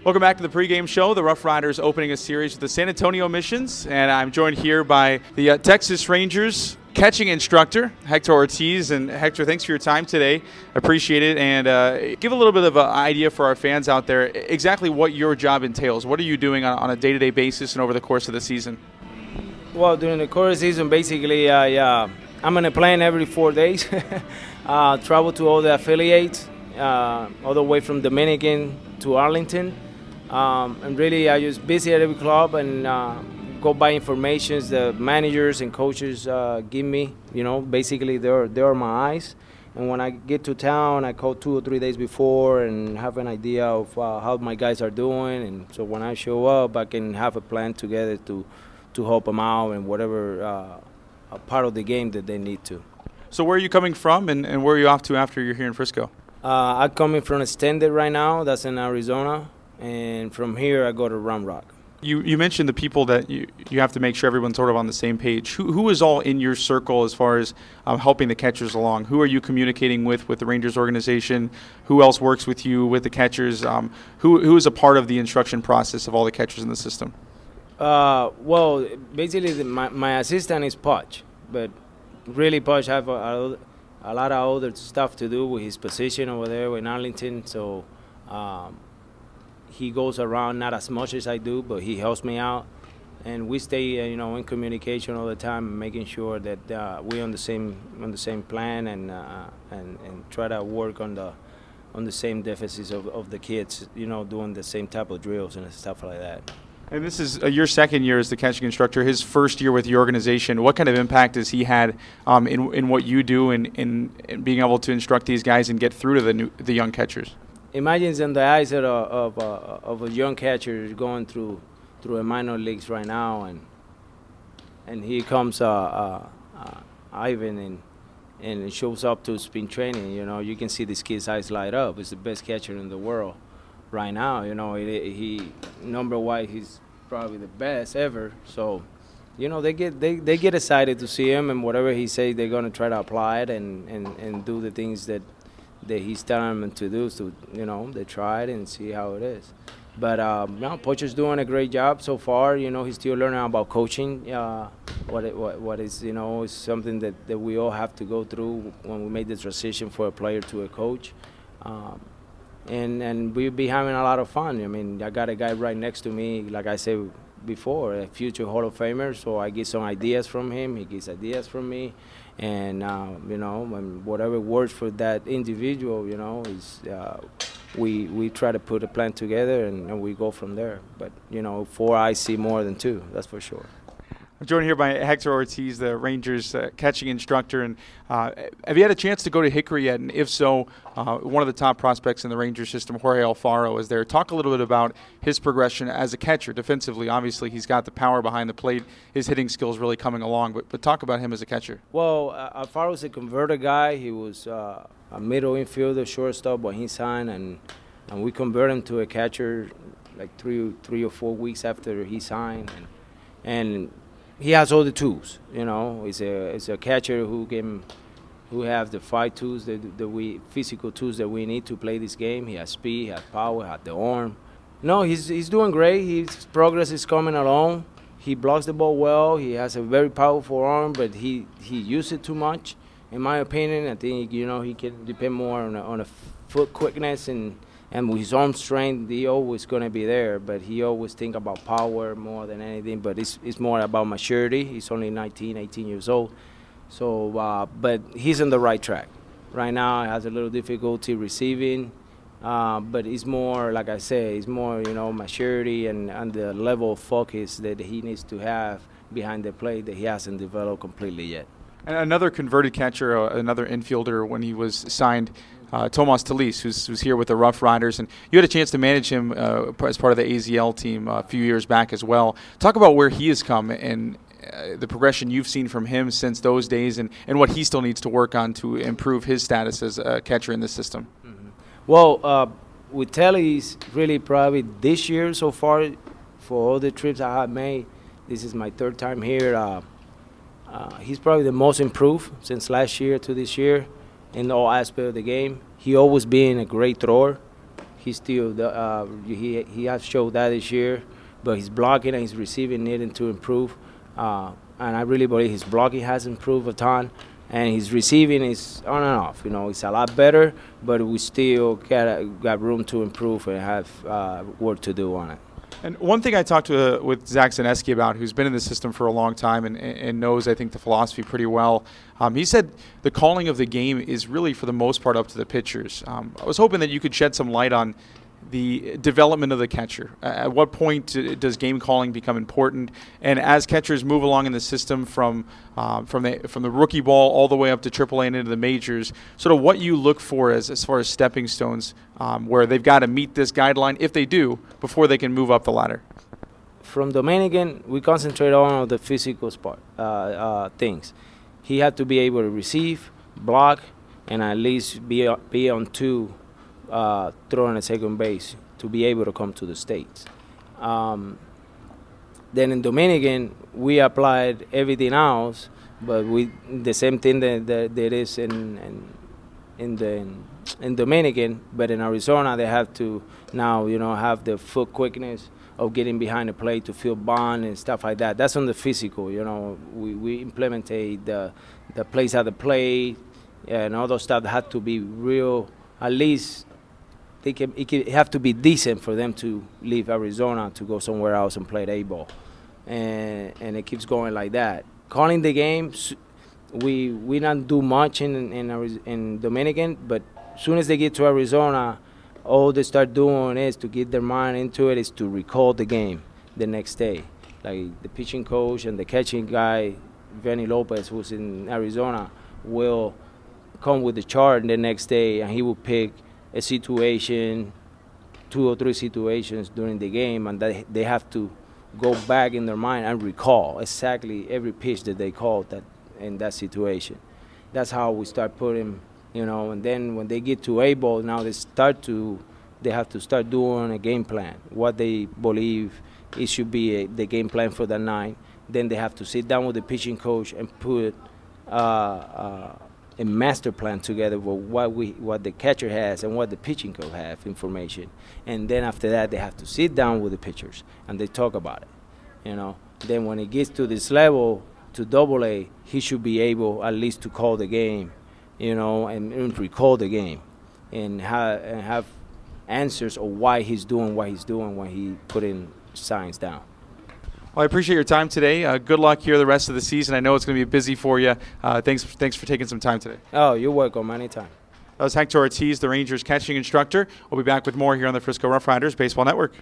Welcome back to the pregame show. The RoughRiders opening a series with the San Antonio Missions, and I'm joined here by the Texas Rangers catching instructor, Hector Ortiz. And Hector, thanks for your time today. Appreciate it. And give a little bit of an idea for our fans out there exactly what your job entails. What are you doing on a day-to-day basis and over the course of the season? Well, during the course of the season, basically, I'm on a plane every 4 days. Travel to all the affiliates, all the way from Dominican to Arlington. And really, I just visit every club and go by informations the managers and coaches give me. You know, basically, they're my eyes. And when I get to town, I call 2 or 3 days before and have an idea of how my guys are doing. And so when I show up, I can have a plan together to help them out in whatever part of the game that they need to. So where are you coming from, and where are you off to after you're here in Frisco? I'm coming from Extended right now. That's in Arizona. And from here, I go to Round Rock. You mentioned the people that you have to make sure everyone's sort of on the same page. Who is all in your circle as far as helping the catchers along? Who are you communicating with the Rangers organization? Who else works with you with the catchers? Who is a part of the instruction process of all the catchers in the system? Well, basically, my assistant is Pudge, but really Pudge have a lot of other stuff to do with his position over there in Arlington. So he goes around not as much as I do, but he helps me out, and we stay in communication all the time, making sure that we're on the same plan and try to work on the same deficits of the kids, doing the same type of drills and stuff like that. And this is your second year as the catching instructor, his first year with the organization. What kind of impact has he had in what you do and in being able to instruct these guys and get through to the young catchers? Imagine in the eyes of a young catcher going through a minor leagues right now, and here comes Ivan and shows up to spring training. You can see this kid's eyes light up. He's the best catcher in the world right now. He number-wise, he's probably the best ever. So, they get excited to see him, and whatever he says, they're gonna try to apply it and do the things that he's telling them to do. So, they try it and see how it is. But Pudge is doing a great job so far. He's still learning about coaching. What is is something that we all have to go through when we make the transition for a player to a coach. And we'll be having a lot of fun. I mean, I got a guy right next to me, like I said before, a future Hall of Famer, so I get some ideas from him, he gets ideas from me, and, and whatever works for that individual, is we try to put a plan together and we go from there. But, 4 eyes see more than 2, that's for sure. I'm joined here by Hector Ortiz, the Rangers catching instructor. And have you had a chance to go to Hickory yet? And if so, one of the top prospects in the Rangers system, Jorge Alfaro, is there. Talk a little bit about his progression as a catcher defensively. Obviously, he's got the power behind the plate. His hitting skills really coming along. But talk about him as a catcher. Well, Alfaro's a converted guy. He was a middle infielder, shortstop when he signed, and we converted him to a catcher like three or 4 weeks after he signed. And he has all the tools, He's a catcher who has the 5 tools physical tools that we need to play this game. He has speed, he has power, he has the arm. No, he's doing great. His progress is coming along. He blocks the ball well. He has a very powerful arm, but he uses it too much, in my opinion. I think he can depend more on a foot quickness and with his arm strength, he always going to be there, but he always think about power more than anything. But it's more about maturity. He's only 19, 18 years old. So, but he's on the right track. Right now, he has a little difficulty receiving, but it's more, like I say, it's more, maturity and the level of focus that he needs to have behind the plate that he hasn't developed completely yet. And another converted catcher, another infielder when he was signed, Tomas Telis, who's here with the RoughRiders, and you had a chance to manage him as part of the AZL team a few years back as well. Talk about where he has come and the progression you've seen from him since those days, and what he still needs to work on to improve his status as a catcher in this system. Mm-hmm. Well, with Telis, really probably this year so far, for all the trips I have made, this is my 3rd time here. He's probably the most improved since last year to this year in all aspects of the game. He always been a great thrower. He's still he has showed that this year, but his blocking and his receiving needing to improve. And I really believe his blocking has improved a ton, and his receiving is on and off. It's a lot better, but we still got room to improve and have work to do on it. And one thing I talked with Zach Zaneski about, who's been in the system for a long time and knows, I think, the philosophy pretty well, he said the calling of the game is really, for the most part, up to the pitchers. I was hoping that you could shed some light on the development of the catcher. At what point does game calling become important? And as catchers move along in the system from the rookie ball all the way up to AAA and into the majors, sort of what you look for as far as stepping stones, where they've got to meet this guideline, if they do, before they can move up the ladder. From Dominican, we concentrate on the physical things. He had to be able to receive, block, and at least be on two. Throwing at second base to be able to come to the States. Then in Dominican, we applied everything else, but the same thing that is in Dominican, but in Arizona they have to now have the foot quickness of getting behind the plate to feel bond and stuff like that. That's on the physical. We implemented the plays at the plate and all those stuff that had to be real. At least it have to be decent for them to leave Arizona to go somewhere else and play A-ball, and it keeps going like that. Calling the game, we don't do much in Dominican, but as soon as they get to Arizona, all they start doing is to get their mind into it is to recall the game the next day. Like the pitching coach and the catching guy, Vinny Lopez, who's in Arizona, will come with the chart the next day, and he will pick a situation, 2 or 3 situations during the game, and that they have to go back in their mind and recall exactly every pitch that they called that in that situation. That's how we start putting, and then when they get to A-ball, now they have to start doing a game plan, what they believe it should be the game plan for that night. Then they have to sit down with the pitching coach and put a master plan together with what the catcher has and what the pitching coach have information, and then after that they have to sit down with the pitchers and they talk about it. Then when it gets to this level to AA, he should be able at least to call the game, and recall the game, and have answers of why he's doing what he's doing when he put in signs down. Well, I appreciate your time today. Good luck here the rest of the season. I know it's going to be busy for you. Thanks for taking some time today. Oh, you're welcome. Anytime. That was Hector Ortiz, the Rangers catching instructor. We'll be back with more here on the Frisco RoughRiders Baseball Network.